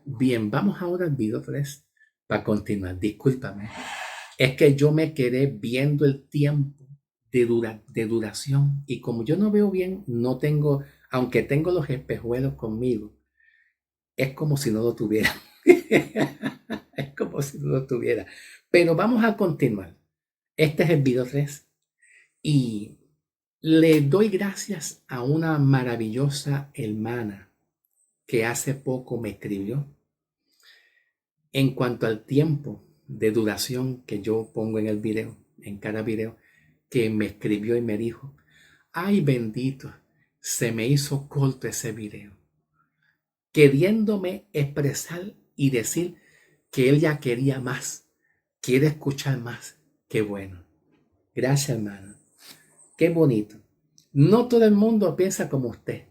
Bien, vamos ahora al video 3 para continuar. Discúlpame. Es que yo me quedé viendo el tiempo de duración y como yo no veo bien, no tengo, aunque tengo los espejuelos conmigo, es como si no lo tuviera. Es como si no lo tuviera. Pero vamos a continuar. Este es el video 3 y le doy gracias a una maravillosa hermana que hace poco me escribió en cuanto al tiempo de duración que yo pongo en el video, en cada video, que me escribió y me dijo, ay bendito, se me hizo corto ese video, queriéndome expresar y decir que él ya quería más, quiere escuchar más. Qué bueno. Gracias, hermano. Qué bonito. No todo el mundo piensa como usted.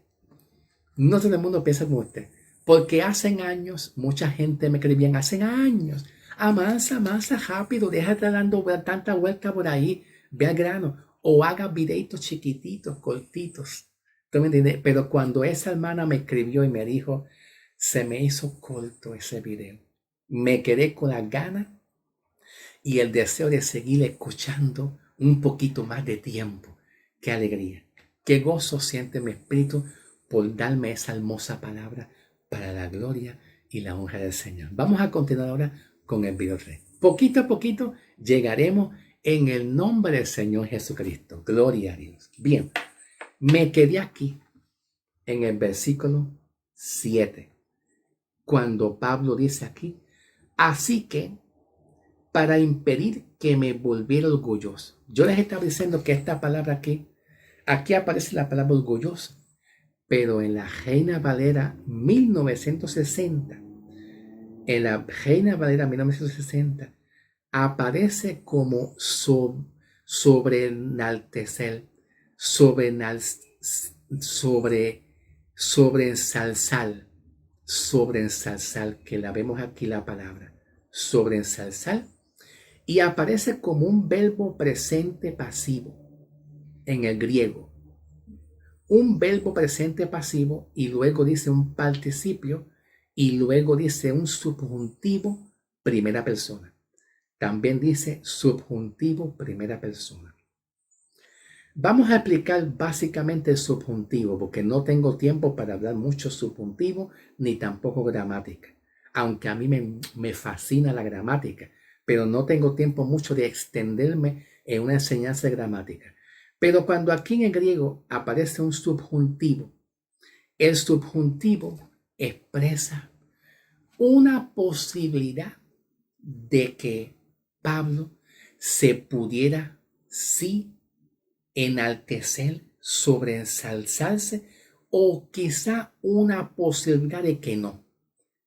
No todo el mundo piensa como usted. Porque hace años, mucha gente me escribían, hace años, amansa, amansa rápido, déjate dando tanta vuelta por ahí, ve al grano, o haga videitos chiquititos, cortitos. ¿Tú me entiendes? Pero cuando esa hermana me escribió y me dijo, se me hizo corto ese video, me quedé con las ganas y el deseo de seguir escuchando un poquito más de tiempo. Qué alegría, qué gozo siente mi espíritu por darme esa hermosa palabra para la gloria y la honra del Señor. Vamos a continuar ahora con el video 3. Poquito a poquito llegaremos en el nombre del Señor Jesucristo. Gloria a Dios. Bien, me quedé aquí en el versículo 7, cuando Pablo dice aquí, así que para impedir que me volviera orgulloso. Yo les estaba diciendo que esta palabra aquí aparece la palabra orgulloso, pero en la Reina Valera 1960, en la Reina Valera 1960, aparece como sobrenaltecer, sobre, sobreensalzar, que la vemos aquí la palabra, sobreensalzar, y aparece como un verbo presente pasivo en el griego. Un verbo presente pasivo y luego dice un participio y luego dice un subjuntivo primera persona. También dice subjuntivo primera persona. Vamos a explicar básicamente el subjuntivo porque no tengo tiempo para hablar mucho subjuntivo ni tampoco gramática. Aunque a mí me fascina la gramática, pero no tengo tiempo mucho de extenderme en una enseñanza de gramática. Pero cuando aquí en el griego aparece un subjuntivo, el subjuntivo expresa una posibilidad de que Pablo se pudiera sí enaltecer, sobreensalzarse o quizá una posibilidad de que no.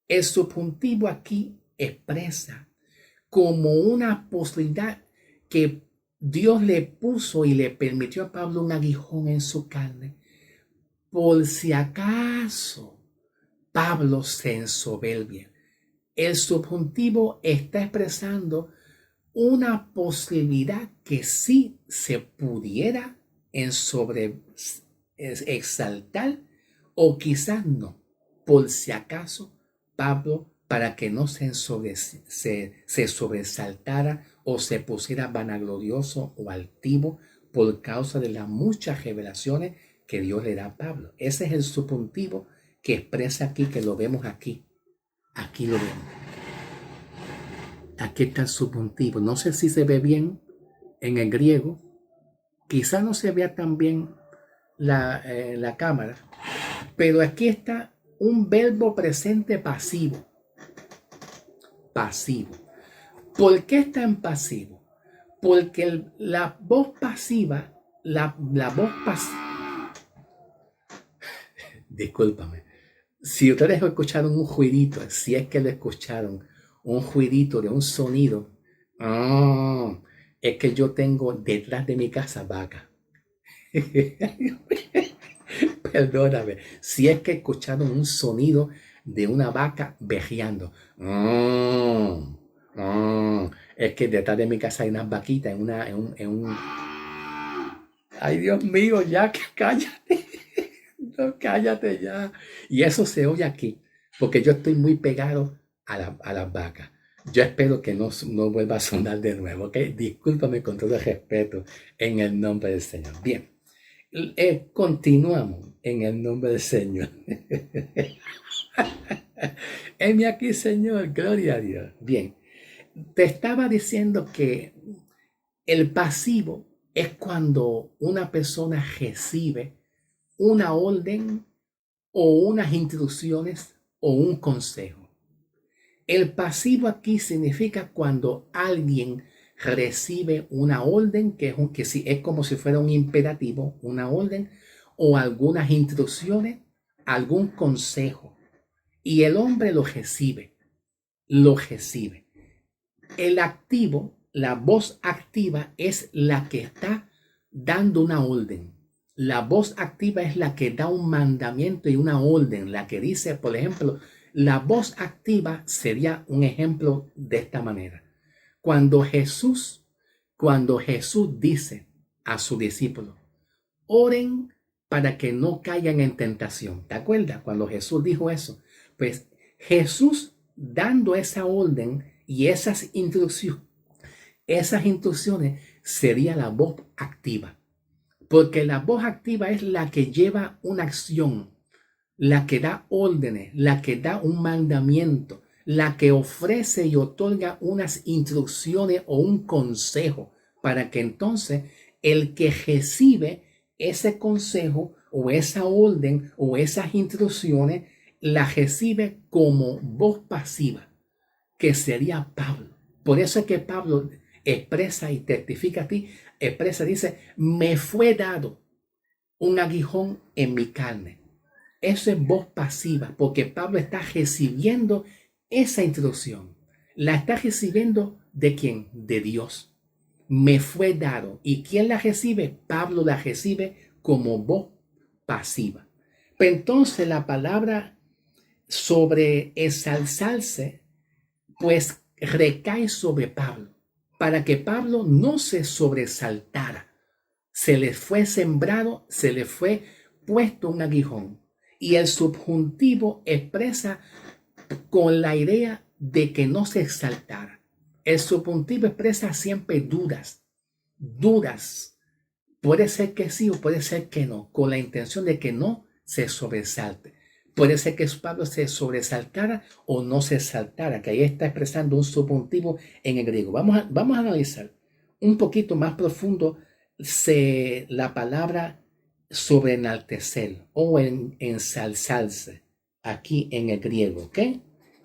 El subjuntivo aquí expresa como una posibilidad que Dios le puso y le permitió a Pablo un aguijón en su carne. Por si acaso Pablo se ensoberbia. El subjuntivo está expresando una posibilidad que sí se pudiera en exaltar o quizás no. Por si acaso Pablo, para que no se sobresaltara o se pusiera vanaglorioso o altivo por causa de las muchas revelaciones que Dios le da a Pablo. Ese es el subjuntivo que expresa aquí, que lo vemos aquí. Aquí lo vemos. Aquí está el subjuntivo. No sé si se ve bien en el griego. Quizá no se vea tan bien la cámara. Pero aquí está un verbo presente pasivo. Pasivo. ¿Por qué está en pasivo? Porque la voz pasiva, la voz pasiva, discúlpame, si ustedes escucharon un juidito, si es que lo escucharon, un juidito de un sonido, es que yo tengo detrás de mi casa vaca. Perdóname, si es que escucharon un sonido de una vaca vejeando. Es que detrás de mi casa hay unas vaquitas en un. Ay, Dios mío, ya, cállate. No, cállate ya. Y eso se oye aquí. porque yo estoy muy pegado a las vacas. Yo espero que no vuelva a sonar de nuevo, ¿ok? Discúlpame con todo el respeto en el nombre del Señor. Bien, continuamos en el nombre del Señor. Heme aquí, Señor, gloria a Dios. Bien, te estaba diciendo que el pasivo es cuando una persona recibe una orden o unas instrucciones o un consejo. El pasivo aquí significa cuando alguien recibe una orden, que es como si fuera un imperativo, una orden, o algunas instrucciones, algún consejo, y el hombre lo recibe, lo recibe. El activo, la voz activa es la que está dando una orden. La voz activa es la que da un mandamiento y una orden, la que dice, por ejemplo, la voz activa sería un ejemplo de esta manera. Cuando Jesús, cuando Jesús dice a sus discípulos, oren para que no caigan en tentación. ¿Te acuerdas? Cuando Jesús dijo eso, pues Jesús dando esa orden y esas instrucciones sería la voz activa. Porque la voz activa es la que lleva una acción, la que da órdenes, la que da un mandamiento, la que ofrece y otorga unas instrucciones o un consejo para que entonces el que recibe ese consejo o esa orden o esas instrucciones la recibe como voz pasiva, que sería Pablo. Por eso es que Pablo expresa y testifica a ti, expresa, dice, me fue dado un aguijón en mi carne. Eso es voz pasiva, porque Pablo está recibiendo esa instrucción. La está recibiendo ¿de quién? De Dios. Me fue dado. ¿Y quién la recibe? Pablo la recibe como voz pasiva. Pero entonces la palabra sobre ensalzarse, pues recae sobre Pablo, para que Pablo no se sobresaltara. Se le fue sembrado, se le fue puesto un aguijón. Y el subjuntivo expresa con la idea de que no se exaltara. El subjuntivo expresa siempre dudas, dudas. Puede ser que sí o puede ser que no, con la intención de que no se sobresalte. Puede ser que Pablo se sobresaltara o no se saltara, que ahí está expresando un subjuntivo en el griego. Vamos a analizar un poquito más profundo la palabra sobrenaltecer o ensalzarse aquí en el griego, ¿ok?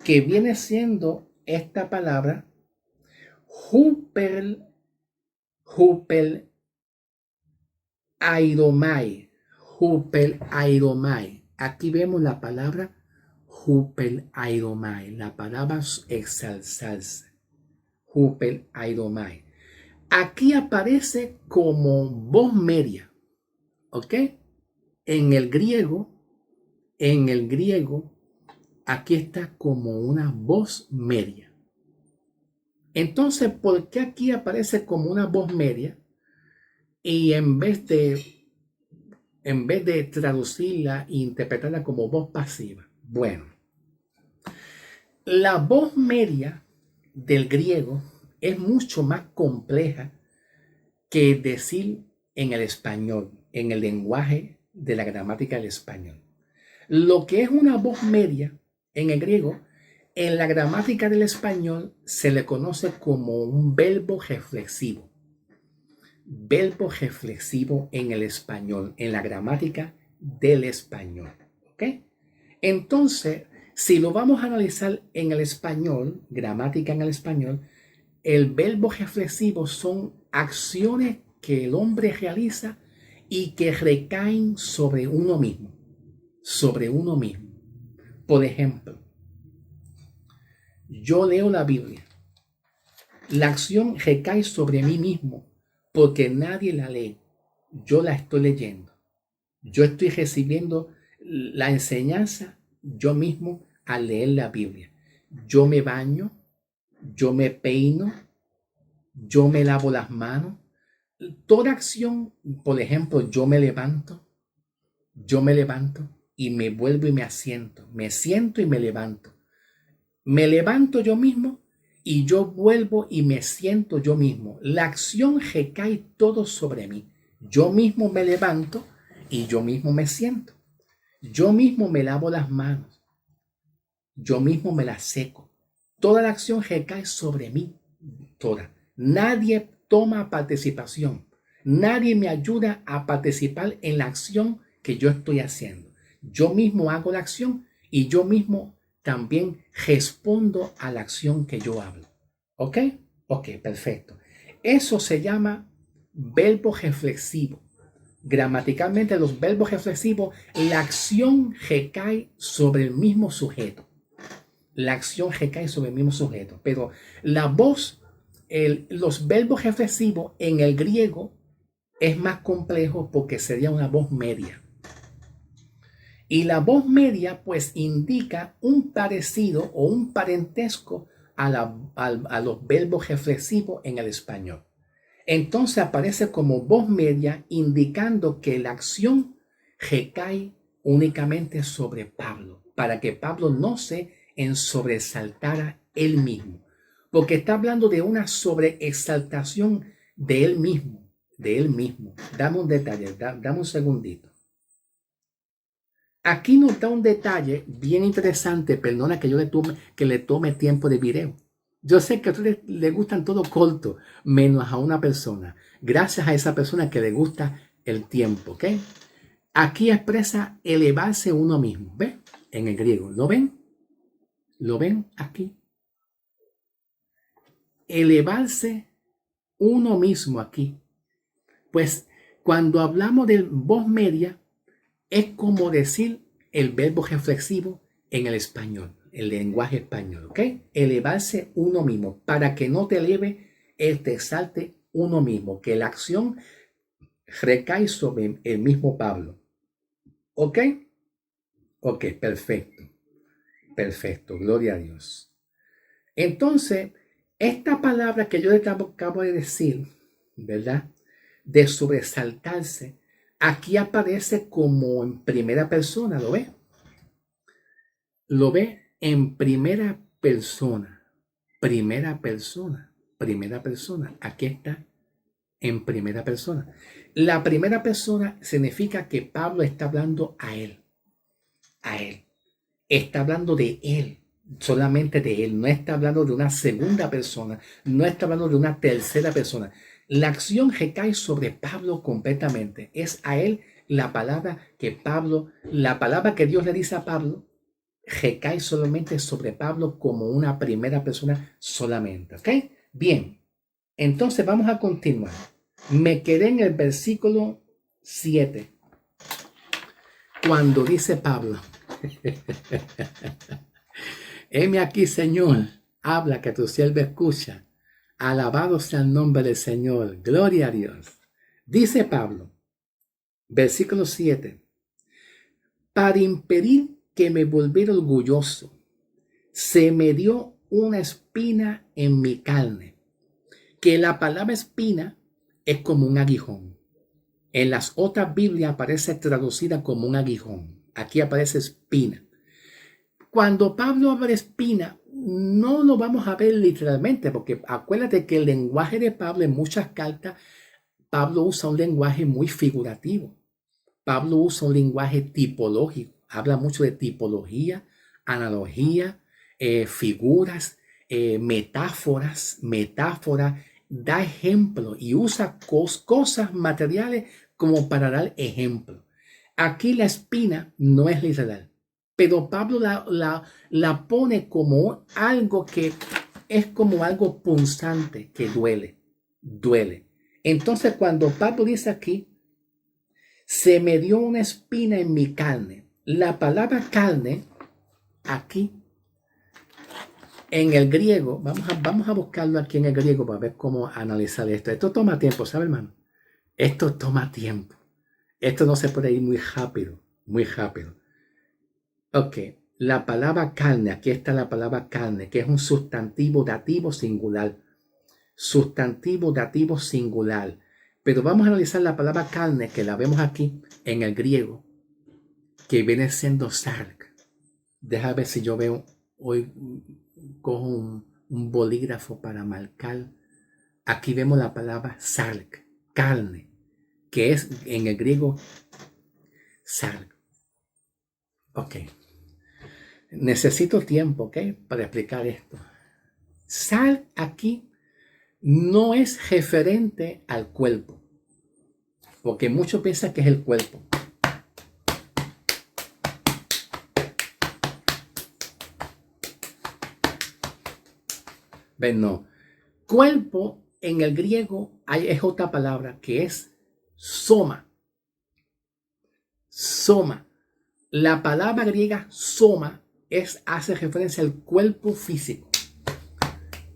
Que viene siendo esta palabra hupel airomai, hupel airomai. Aquí vemos la palabra hupel airomai, la palabra exalzarse, hupel airomai. Aquí aparece como voz media, ¿ok? En el griego, aquí está como una voz media. Entonces, ¿por qué aquí aparece como una voz media? Y en vez de traducirla e interpretarla como voz pasiva. Bueno, la voz media del griego es mucho más compleja que decir en el español, en el lenguaje de la gramática del español. Lo que es una voz media en el griego, en la gramática del español se le conoce como un verbo reflexivo. Verbo reflexivo en el español, en la gramática del español. ¿Ok? Entonces, si lo vamos a analizar en el español, gramática en el español, el verbo reflexivo son acciones que el hombre realiza y que recaen sobre uno mismo. Sobre uno mismo. Por ejemplo, yo leo la Biblia. La acción recae sobre mí mismo porque nadie la lee. Yo la estoy leyendo. Yo estoy recibiendo la enseñanza yo mismo al leer la Biblia. Yo me baño, yo me peino, yo me lavo las manos. Toda acción, por ejemplo, yo me levanto y me vuelvo y me asiento. Me siento y me levanto. Me levanto yo mismo y yo vuelvo y me siento yo mismo. La acción recae todo sobre mí. Yo mismo me levanto y yo mismo me siento. Yo mismo me lavo las manos. Yo mismo me las seco. Toda la acción recae sobre mí. Toda. Nadie toma participación. Nadie me ayuda a participar en la acción que yo estoy haciendo. Yo mismo hago la acción y yo mismo también respondo a la acción que yo hablo. ¿Ok? Ok, perfecto. Eso se llama verbo reflexivo. Gramaticalmente, los verbos reflexivos, la acción recae sobre el mismo sujeto. La acción recae sobre el mismo sujeto. Pero la voz, los verbos reflexivos en el griego es más complejo porque sería una voz media. Y la voz media pues indica un parecido o un parentesco a los verbos reflexivos en el español. Entonces aparece como voz media indicando que la acción recae únicamente sobre Pablo, para que Pablo no se sobresaltara él mismo, porque está hablando de una sobreexaltación de él mismo, de él mismo. Dame un detalle, dame un segundito. Aquí nos da un detalle bien interesante, perdona que yo le tome tiempo de video. Yo sé que a ustedes les gustan todo corto, menos a una persona. Gracias a esa persona que le gusta el tiempo, ¿ok? Aquí expresa elevarse uno mismo, ¿ves? En el griego, ¿lo ven? ¿Lo ven aquí? Elevarse uno mismo aquí. Pues cuando hablamos de voz media, es como decir el verbo reflexivo en el español, el lenguaje español, ¿ok? Elevarse uno mismo, para que no te eleve, te exalte uno mismo, que la acción recae sobre el mismo Pablo, ¿ok? Ok, perfecto, perfecto, gloria a Dios. Entonces, esta palabra que yo le acabo de decir, ¿verdad? De sobresaltarse, aquí aparece como en primera persona, ¿lo ve? Lo ve en primera persona, primera persona, primera persona. Aquí está en primera persona. La primera persona significa que Pablo está hablando a él, a él. Está hablando de él, solamente de él. No está hablando de una segunda persona, no está hablando de una tercera persona. La acción recae sobre Pablo completamente. Es a él la palabra la palabra que Dios le dice a Pablo, recae solamente sobre Pablo como una primera persona solamente. ¿Ok? Bien, entonces vamos a continuar. Me quedé en el versículo 7, cuando dice Pablo, heme aquí, Señor, habla que tu siervo escucha. Alabado sea el nombre del Señor. Gloria a Dios. Dice Pablo, versículo 7, para impedir que me volviera orgulloso, se me dio una espina en mi carne, que la palabra espina es como un aguijón. En las otras Biblias aparece traducida como un aguijón. Aquí aparece espina. Cuando Pablo habla de espina, no lo vamos a ver literalmente, porque acuérdate que el lenguaje de Pablo en muchas cartas, Pablo usa un lenguaje muy figurativo. Pablo usa un lenguaje tipológico. Habla mucho de tipología, analogía, figuras, metáforas, da ejemplo y usa cosas materiales como para dar ejemplo. Aquí la espina no es literal, pero Pablo la pone como algo que es como algo punzante que duele. Entonces cuando Pablo dice aquí, se me dio una espina en mi carne. La palabra carne aquí en el griego, vamos a buscarlo aquí en el griego para ver cómo analizar esto. Esto toma tiempo, ¿sabe, hermano? Esto toma tiempo. Esto no se puede ir muy rápido, muy rápido. Ok, la palabra carne, aquí está la palabra carne, que es un sustantivo dativo singular. Sustantivo dativo singular. Pero vamos a analizar la palabra carne, que la vemos aquí en el griego, que viene siendo sark. Déjame ver si yo veo, hoy cojo un bolígrafo para marcar. Aquí vemos la palabra sark, carne, que es en el griego sark. Ok. Necesito tiempo, ¿ok? Para explicar esto. Sark aquí no es referente al cuerpo, porque muchos piensan que es el cuerpo. Ven, no. Cuerpo en el griego es otra palabra que es soma. Soma. La palabra griega soma hace referencia al cuerpo físico.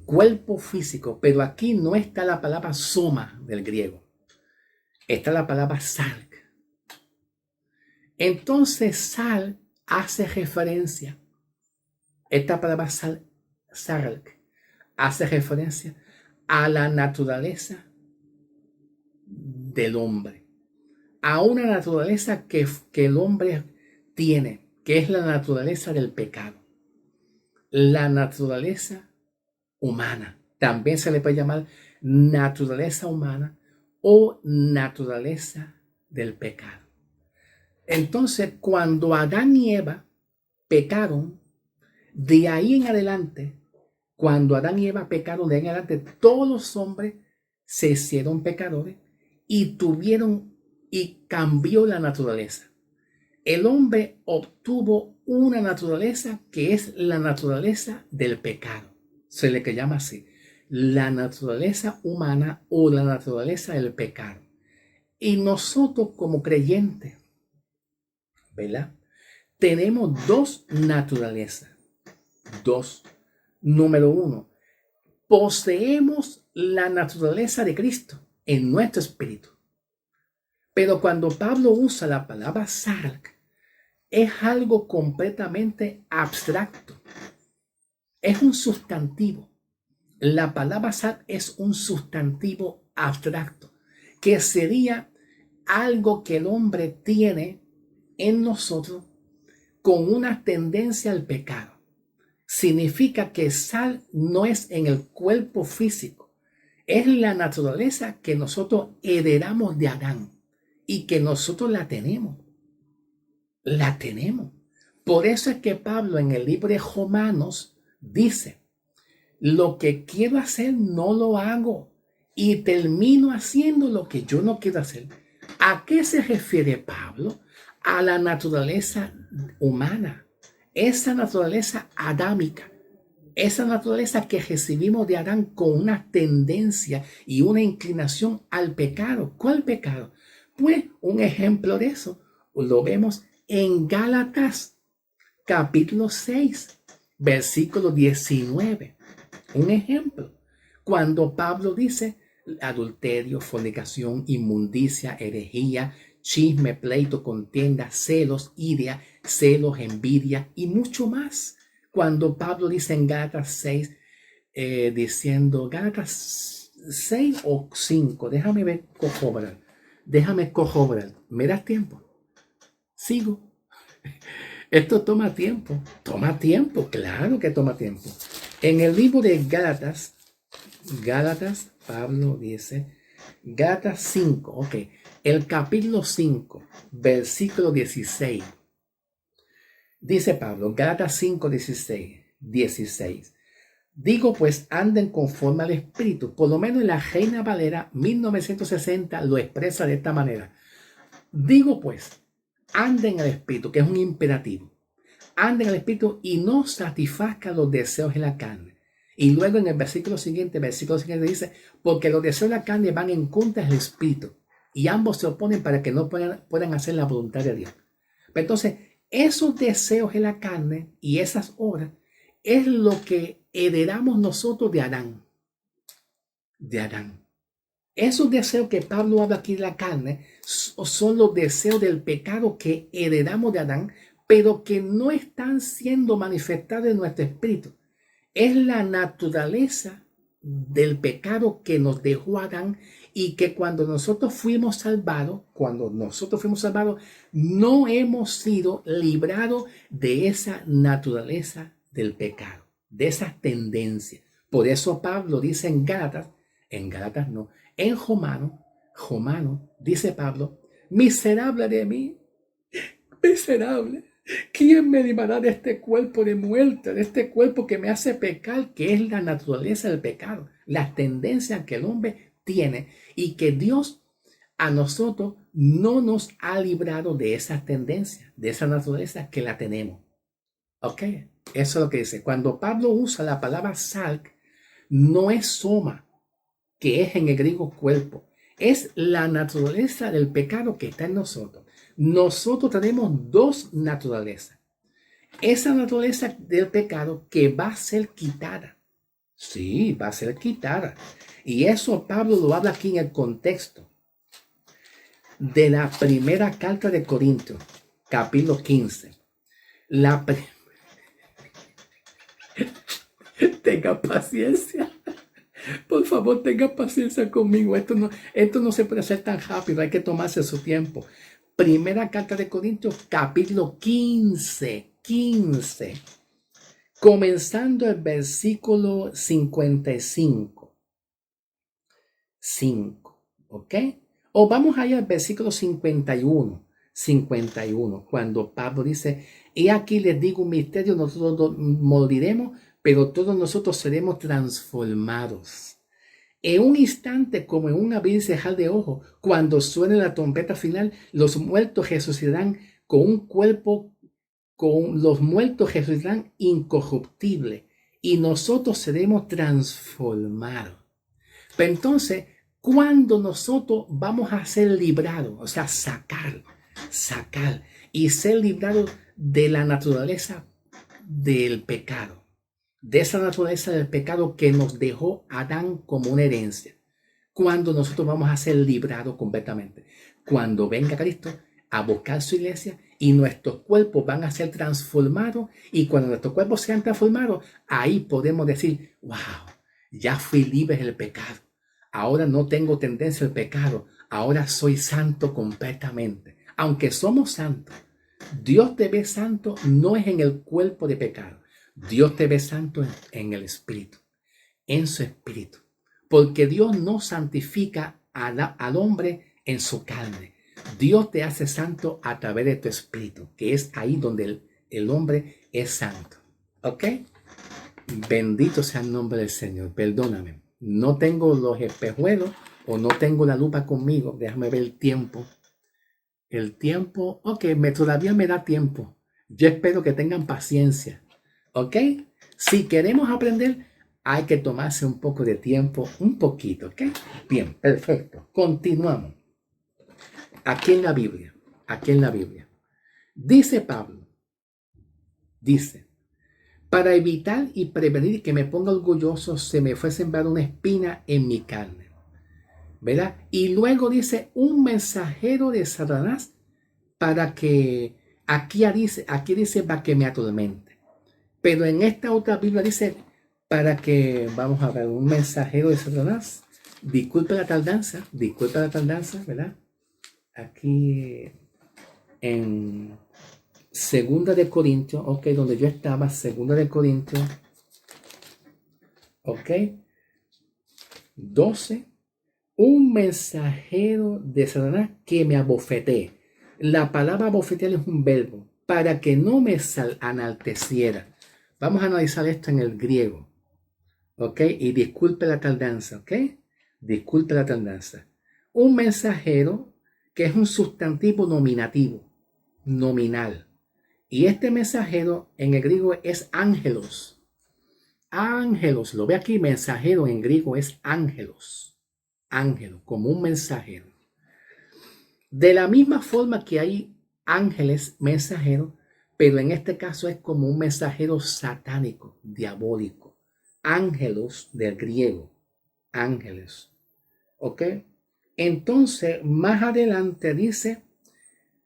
Cuerpo físico, pero aquí no está la palabra soma del griego. Está la palabra sark. Entonces sal hace referencia. Esta palabra sark hace referencia a la naturaleza del hombre, a una naturaleza que el hombre tiene, que es la naturaleza del pecado, la naturaleza humana. También se le puede llamar naturaleza humana o naturaleza del pecado. Entonces, cuando Adán y Eva pecaron, de ahí en adelante, cuando Adán y Eva pecaron, de ahí en adelante, todos los hombres se hicieron pecadores y cambió la naturaleza. El hombre obtuvo una naturaleza que es la naturaleza del pecado. Se le llama así, la naturaleza humana o la naturaleza del pecado. Y nosotros como creyentes, ¿verdad? Tenemos dos naturalezas. Dos. Número uno, poseemos la naturaleza de Cristo en nuestro espíritu. Pero cuando Pablo usa la palabra sark, es algo completamente abstracto. Es un sustantivo. La palabra sark es un sustantivo abstracto, que sería algo que el hombre tiene en nosotros con una tendencia al pecado. Significa que sal no es en el cuerpo físico, es la naturaleza que nosotros heredamos de Adán y que nosotros la tenemos. La tenemos. Por eso es que Pablo en el libro de Romanos dice, lo que quiero hacer no lo hago y termino haciendo lo que yo no quiero hacer. ¿A qué se refiere Pablo? A la naturaleza humana. Esa naturaleza adámica, esa naturaleza que recibimos de Adán con una tendencia y una inclinación al pecado. ¿Cuál pecado? Pues un ejemplo de eso lo vemos en Gálatas capítulo 6, versículo 19. Un ejemplo, cuando Pablo dice adulterio, fornicación, inmundicia, herejía, chisme, pleito, contienda, celos, ira, celos, envidia y mucho más. Cuando Pablo dice en Gálatas 6, diciendo Gálatas 6 o 5, déjame corroborar, ¿me das tiempo? Sigo. Esto toma tiempo, claro que toma tiempo. En el libro de Gálatas, Pablo dice, Gálatas 5, ok, el capítulo 5, versículo 16. Dice Pablo, Gálatas 5, 16. Digo pues, anden conforme al Espíritu. Por lo menos en la Reina Valera 1960 lo expresa de esta manera. Digo pues, anden al Espíritu, que es un imperativo. Anden al Espíritu y no satisfazcan los deseos de la carne. Y luego en el versículo siguiente dice, porque los deseos de la carne van en contra del Espíritu y ambos se oponen para que no puedan hacer la voluntad de Dios. Pero entonces, esos deseos de la carne y esas obras es lo que heredamos nosotros de Adán. Esos deseos que Pablo habla aquí de la carne son los deseos del pecado que heredamos de Adán, pero que no están siendo manifestados en nuestro espíritu. Es la naturaleza del pecado que nos dejó Adán y que cuando nosotros fuimos salvados, no hemos sido librados de esa naturaleza del pecado, de esa tendencia. Por eso Pablo dice en Gálatas no, en Romano, dice Pablo, miserable de mí, miserable. ¿Quién me librará de este cuerpo de muerte, de este cuerpo que me hace pecar, que es la naturaleza del pecado, las tendencias que el hombre tiene y que Dios a nosotros no nos ha librado de esas tendencias, de esa naturaleza que la tenemos? ¿Ok? Eso es lo que dice. Cuando Pablo usa la palabra sarx, no es soma, que es en el griego cuerpo. Es la naturaleza del pecado que está en nosotros. Nosotros tenemos dos naturalezas. Esa naturaleza del pecado que va a ser quitada. Sí, va a ser quitada. Y eso Pablo lo habla aquí en el contexto de la primera carta de Corintios, capítulo 15. Tenga paciencia. Por favor, tenga paciencia conmigo. Esto no se puede hacer tan rápido. Hay que tomarse su tiempo. Primera carta de Corintios, capítulo 15. Comenzando el versículo 55. 5. ¿Ok? O vamos allá al versículo 51. Cuando Pablo dice, he aquí les digo un misterio, nosotros moriremos, pero todos nosotros seremos transformados. En un instante, como en un abrir y cerrar de ojos, cuando suene la trompeta final, los muertos resucitarán con un cuerpo, los muertos resucitarán incorruptibles y nosotros seremos transformados. Pero entonces, cuando nosotros vamos a ser librados, o sea, sacar y ser librados de la naturaleza del pecado, de esa naturaleza del pecado que nos dejó Adán como una herencia. Cuando nosotros vamos a ser librados completamente. Cuando venga Cristo a buscar su iglesia y nuestros cuerpos van a ser transformados, y cuando nuestros cuerpos sean transformados, ahí podemos decir, wow, ya fui libre del pecado. Ahora no tengo tendencia al pecado. Ahora soy santo completamente. Aunque somos santos, Dios te ve santo no es en el cuerpo de pecado. Dios te ve santo en el espíritu, en su espíritu. Porque Dios no santifica al hombre en su carne. Dios te hace santo a través de tu espíritu, que es ahí donde el hombre es santo. ¿Ok? Bendito sea el nombre del Señor. Perdóname. No tengo los espejuelos o no tengo la lupa conmigo. Déjame ver el tiempo. El tiempo, ok, todavía me da tiempo. Yo espero que tengan paciencia. ¿Ok? Si queremos aprender, hay que tomarse un poco de tiempo, un poquito, ¿ok? Bien, perfecto. Continuamos. Aquí en la Biblia. Dice Pablo, dice, para evitar y prevenir que me ponga orgulloso, se me fue sembrada una espina en mi carne. ¿Verdad? Y luego dice, un mensajero de Satanás para que, aquí dice para que me atormente. Pero en esta otra Biblia dice, para que, vamos a ver, un mensajero de Satanás. Disculpe la tardanza, ¿verdad? Aquí en Segunda de Corintios, ok, donde yo estaba, Segunda de Corintios, ok, 12, un mensajero de Satanás que me abofetee. La palabra abofetear es un verbo, para que no me enalteciera. Vamos a analizar esto en el griego, ok, y disculpe la tardanza, ok, disculpe la tardanza. Un mensajero que es un sustantivo nominativo, nominal. Y este mensajero en el griego es ángelos. Ángelos, lo ve aquí, mensajero en griego es ángelos. Ángelo, como un mensajero. De la misma forma que hay ángeles mensajeros, pero en este caso es como un mensajero satánico, diabólico. Ángelos del griego, ángeles. ¿Ok? Entonces, más adelante dice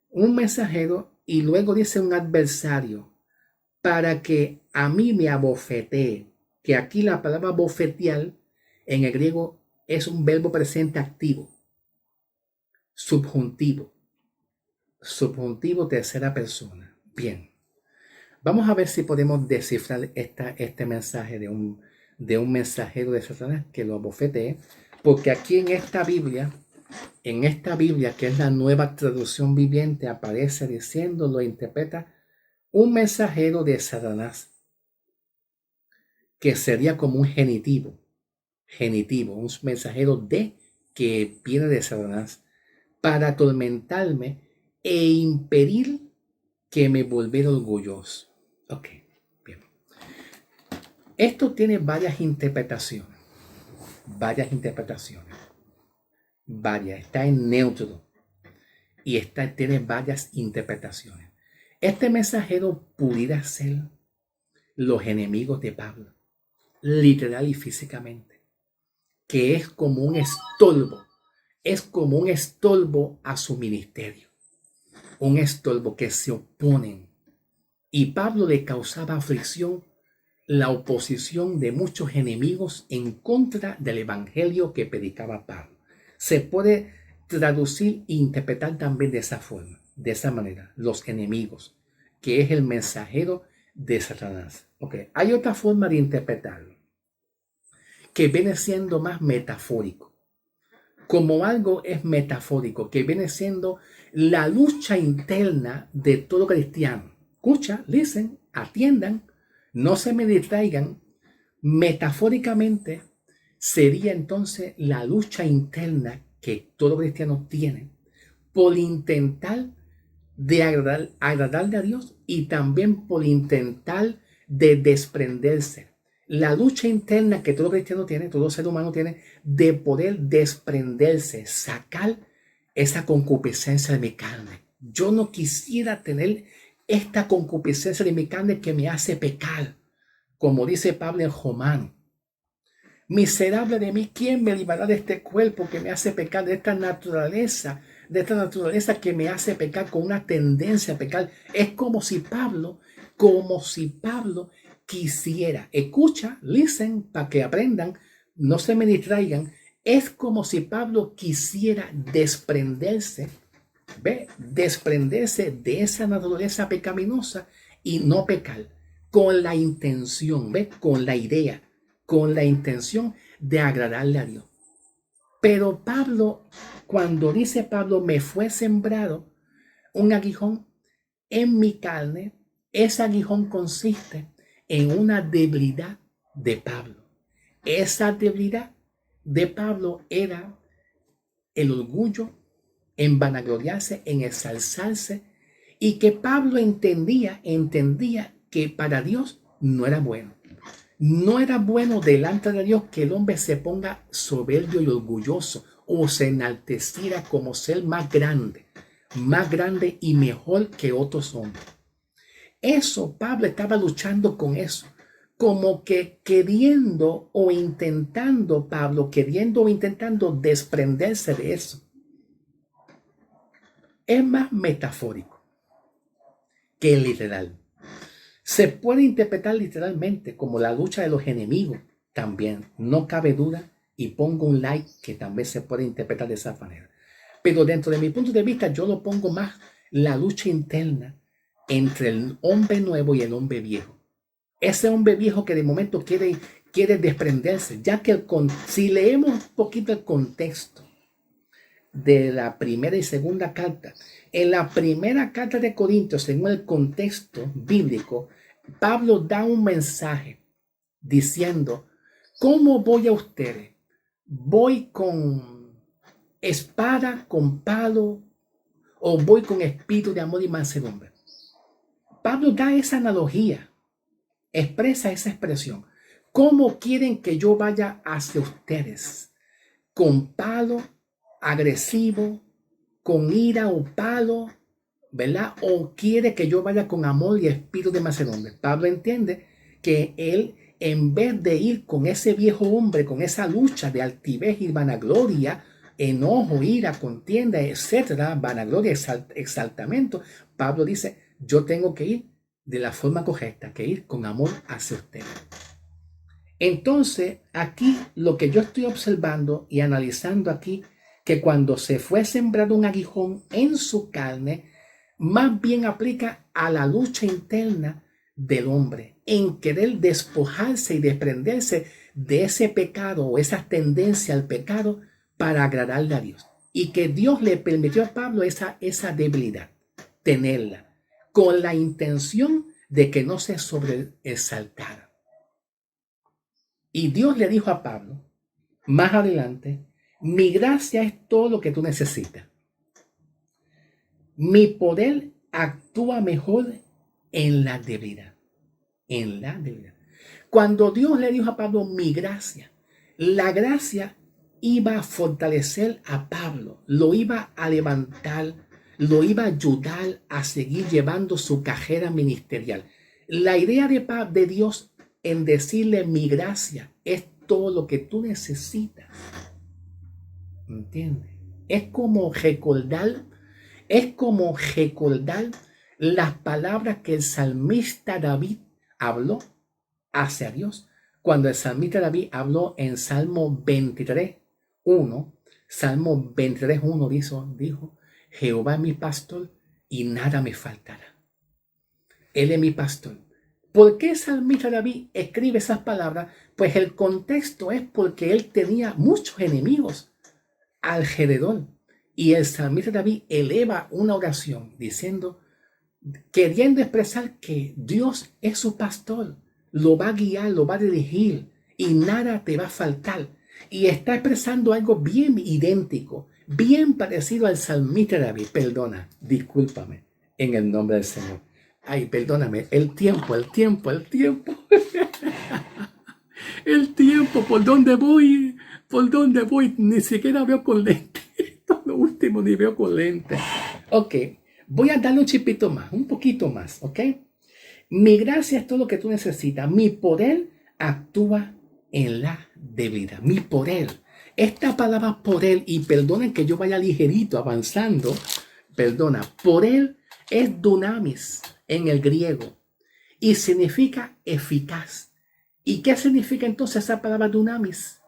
un mensajero y luego dice un adversario para que a mí me abofetee, que aquí la palabra bofetear En el griego es un verbo presente activo, subjuntivo, subjuntivo tercera persona. Bien, vamos a ver si podemos descifrar este mensaje de un mensajero de Satanás que lo abofetee, porque aquí en esta Biblia, que es la nueva traducción viviente, aparece diciendo, lo interpreta un mensajero de Satanás, que sería como un genitivo, un mensajero de que viene de Satanás, para atormentarme e impedir que me volviera orgulloso. Ok, bien. Esto tiene varias interpretaciones. Está en neutro y tiene varias interpretaciones. Este mensajero pudiera ser los enemigos de Pablo, literal y físicamente, que es como un estorbo a su ministerio, un estorbo que se oponen. Y Pablo le causaba aflicción la oposición de muchos enemigos en contra del evangelio que predicaba Pablo. Se puede traducir e interpretar también de esa forma, de esa manera, los enemigos, que es el mensajero de Satanás. Okay. Hay otra forma de interpretarlo, que viene siendo más metafórico. Como algo es metafórico, que viene siendo la lucha interna de todo cristiano. Escucha, listen, atiendan, no se me distraigan. Metafóricamente sería entonces la lucha interna que todo cristiano tiene por intentar de agradarle a Dios y también por intentar de desprenderse. La lucha interna que todo cristiano tiene, todo ser humano tiene, de poder desprenderse, sacar esa concupiscencia de mi carne. Yo no quisiera tener esta concupiscencia de mi carne que me hace pecar. Como dice Pablo en Romano, miserable de mí, ¿quién me librará de este cuerpo que me hace pecar, de esta naturaleza que me hace pecar, con una tendencia a pecar? Es como si Pablo quisiera, escucha, listen, para que aprendan, no se me distraigan, es como si Pablo quisiera desprenderse de esa naturaleza pecaminosa y no pecar, con la intención, con la idea, con la intención de agradarle a Dios. Pero Pablo, cuando dice Pablo, me fue sembrado un aguijón en mi carne, ese aguijón consiste en una debilidad de Pablo. Esa debilidad de Pablo era el orgullo, en vanagloriarse, en exalzarse, y que Pablo entendía que para Dios no era bueno. No era bueno delante de Dios que el hombre se ponga soberbio y orgulloso o se enalteciera como ser más grande y mejor que otros hombres. Eso, Pablo estaba luchando con eso, como que queriendo o intentando desprenderse de eso. Es más metafórico que literal. Se puede interpretar literalmente como la lucha de los enemigos también, no cabe duda, y pongo un like que también se puede interpretar de esa manera. Pero dentro de mi punto de vista yo lo pongo más la lucha interna entre el hombre nuevo y el hombre viejo. Ese hombre viejo que de momento quiere desprenderse, ya que si leemos un poquito el contexto de la primera y segunda carta. En la primera carta de Corintios, según el contexto bíblico, Pablo da un mensaje diciendo, ¿cómo voy a ustedes? ¿Voy con espada, con palo, o voy con espíritu de amor y mansedumbre? Pablo da esa analogía, expresa esa expresión. ¿Cómo quieren que yo vaya hacia ustedes? ¿Con palo, agresivo, con ira o palo, verdad? ¿O quiere que yo vaya con amor y espíritu de mansedumbre? Pablo entiende que él, en vez de ir con ese viejo hombre, con esa lucha de altivez y vanagloria, enojo, ira, contienda, etcétera, vanagloria, exaltamiento, Pablo dice, yo tengo que ir de la forma correcta, que ir con amor hacia ustedes. Entonces, aquí lo que yo estoy observando y analizando aquí, que cuando se fue sembrado un aguijón en su carne, más bien aplica a la lucha interna del hombre, en querer despojarse y desprenderse de ese pecado o esa tendencia al pecado para agradarle a Dios. Y que Dios le permitió a Pablo esa debilidad, tenerla, con la intención de que no se sobreexaltara. Y Dios le dijo a Pablo, más adelante, mi gracia es todo lo que tú necesitas. Mi poder actúa mejor en la debilidad. En la debilidad. Cuando Dios le dijo a Pablo, mi gracia, la gracia iba a fortalecer a Pablo, lo iba a levantar, lo iba a ayudar a seguir llevando su carrera ministerial. La idea de Dios en decirle mi gracia es todo lo que tú necesitas. ¿Entiendes? Es como recordar las palabras que el salmista David habló hacia Dios. Cuando el salmista David habló en Salmo 23:1, Salmo 23:1 dijo, Jehová es mi pastor y nada me faltará. Él es mi pastor. ¿Por qué el salmista David escribe esas palabras? Pues el contexto es porque él tenía muchos enemigos alrededor. Y el salmista David eleva una oración diciendo, queriendo expresar que Dios es su pastor, lo va a guiar, lo va a dirigir y nada te va a faltar. Y está expresando algo bien idéntico, bien parecido al salmista David. Perdona, discúlpame, en el nombre del Señor. Ay, perdóname, el tiempo. El tiempo, ¿por dónde voy? Ni siquiera veo con lente. Esto es lo último, ni veo con lente. Ok, voy a darle un chipito más, un poquito más, ok. Mi gracia es todo lo que tú necesitas. Mi poder actúa en la debilidad. Mi poder. Esta palabra poder, y perdonen que yo vaya ligerito avanzando, poder es dunamis en el griego y significa eficaz. ¿Y qué significa entonces esa palabra dunamis?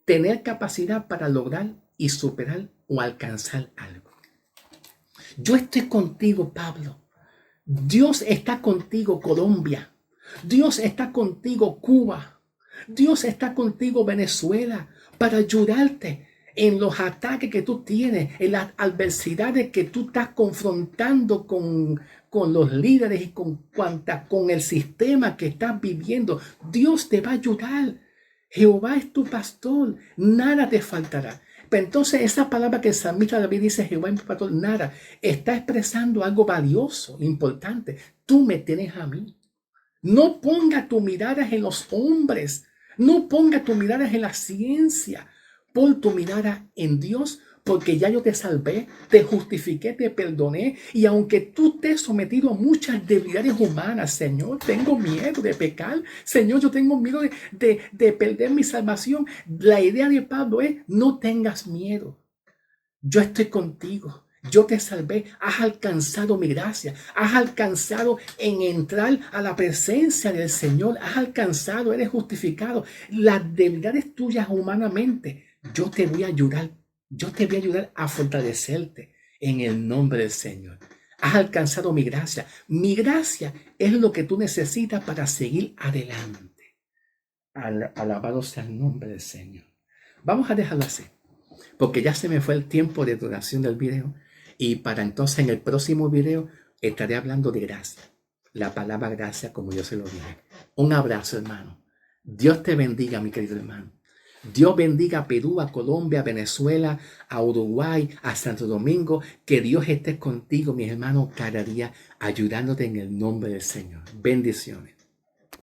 Tener capacidad para lograr y superar o alcanzar algo. Yo estoy contigo, Pablo. Dios está contigo, Colombia. Dios está contigo, Cuba. Dios está contigo, Venezuela, para ayudarte en los ataques que tú tienes, en las adversidades que tú estás confrontando con los líderes y con el sistema que estás viviendo. Dios te va a ayudar. Jehová es tu pastor, nada te faltará. Pero entonces esa palabra que el salmista David dice, Jehová es mi pastor, nada, está expresando algo valioso, importante. Tú me tienes a mí. No ponga tu mirada en los hombres, no ponga tu mirada en la ciencia, pon tu mirada en Dios, porque ya yo te salvé, te justifiqué, te perdoné. Y aunque tú te has sometido a muchas debilidades humanas, Señor, tengo miedo de pecar. Señor, yo tengo miedo de perder mi salvación. La idea de Pablo es, no tengas miedo. Yo estoy contigo. Yo te salvé. Has alcanzado mi gracia. Has alcanzado en entrar a la presencia del Señor. Has alcanzado, eres justificado. Las debilidades tuyas humanamente, yo te voy a ayudar. Yo te voy a ayudar a fortalecerte en el nombre del Señor. Has alcanzado mi gracia. Mi gracia es lo que tú necesitas para seguir adelante. Alabado sea el nombre del Señor. Vamos a dejarlo así, porque ya se me fue el tiempo de duración del video. Y para entonces en el próximo video estaré hablando de gracia. La palabra gracia, como yo se lo dije. Un abrazo, hermano. Dios te bendiga, mi querido hermano. Dios bendiga a Perú, a Colombia, a Venezuela, a Uruguay, a Santo Domingo. Que Dios esté contigo, mis hermanos, cada día, ayudándote en el nombre del Señor. Bendiciones.